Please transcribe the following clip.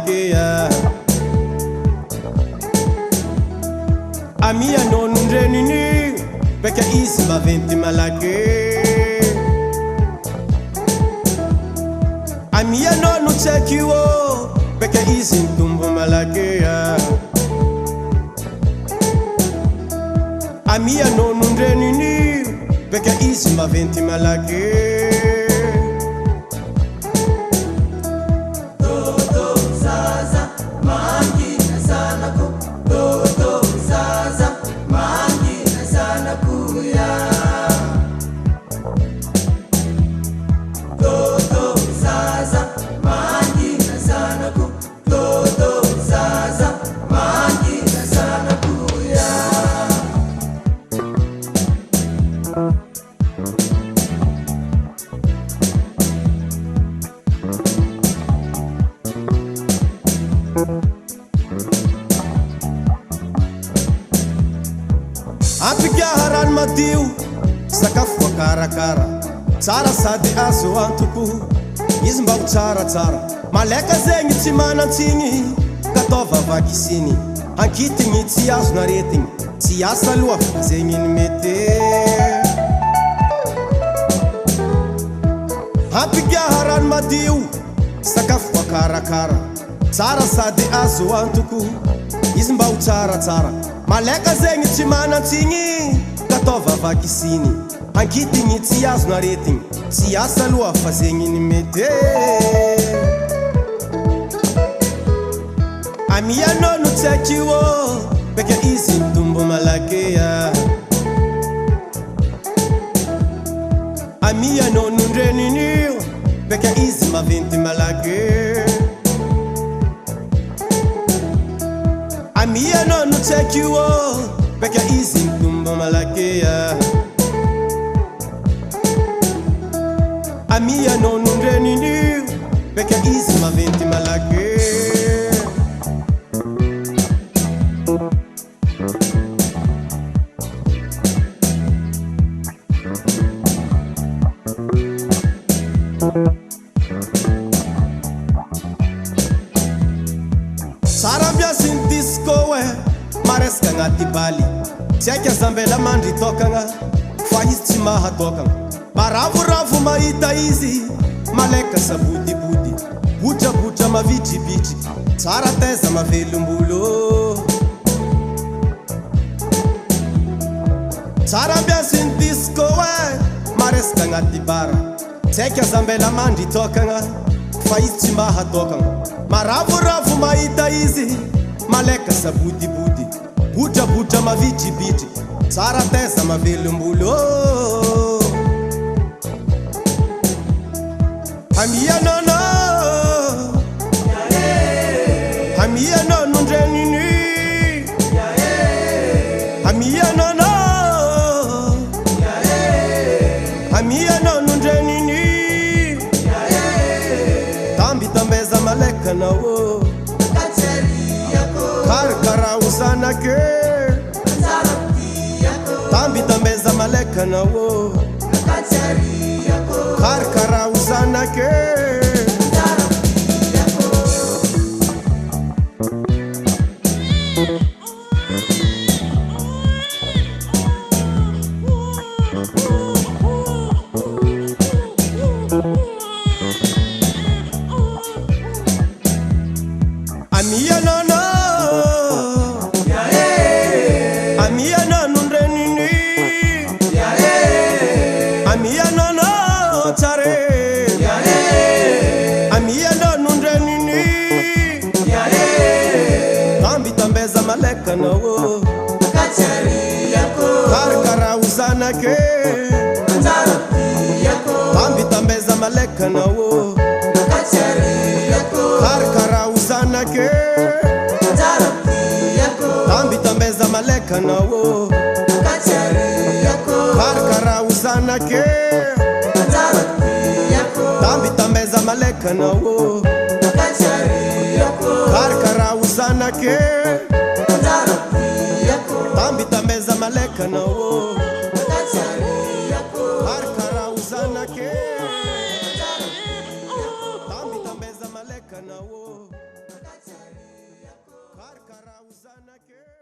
malakia Amia non renini perché isma 20 malake Amia non c'ekiwo perché isin tumbo malakia Amia non renini perché isma 20 malake Apigaharan madio sakafo karakara tsara sady azo antoko izy mba ho tsaratsara maleka zegny tsy manantsigny katova vakisiny ankitigny tsy azo naretigny tsy asa aloha zegny ny mety Apigaharan madio sakafo karakara tsara sady azo antoko izy mba ho tsaratsara maleka zegny tsy manantsigny katova vakisiny ankitigny tsy azo naretigny tsy asa aloha fa zegny ny mety Amianao no tsy akiwo beka izy mitombo malakia Amianao no ndreninio beka izy maventy malake Amianao no tsy akiwo beka izy mitombo malakia Amianao no ndreninio beka izy maventy malake Sara biasin disco mareska agnaty baly tsy aiky azambela mandry tokagna fa izy tsy mahatokagna maravoravo mahita izy maleka sabodibody botrabotra mavitribitry tsara taiza mavelombolo Sara biasin disco mareska agnaty bara tsy aiky azambela mandry tokagna fa izy tsy mahatokagna maravoravo mahita izy maleka sabodibody botrabotra mavitribitry tsara taiza mavelombolo Amianao no Amianao no ndreniny Amianao no Amianao no ndreniny Tambi tambeza maleka nao Karkara usanake Tambi tambeza maleka nao Karkara usanake Amianao no Amianao no ndreniny Amianao no tsare Amianao no ndreniny Tambi tambeza maleka nao Karkara usanake Tambi tambeza maleka nao Karkara usanake Tambi tambeza maleka nao Karkara usanake Tambi tambeza maleka nao Karkara usanake Tambi tambeza maleka nao Karkara usanake Tambi tambeza maleka nao zanake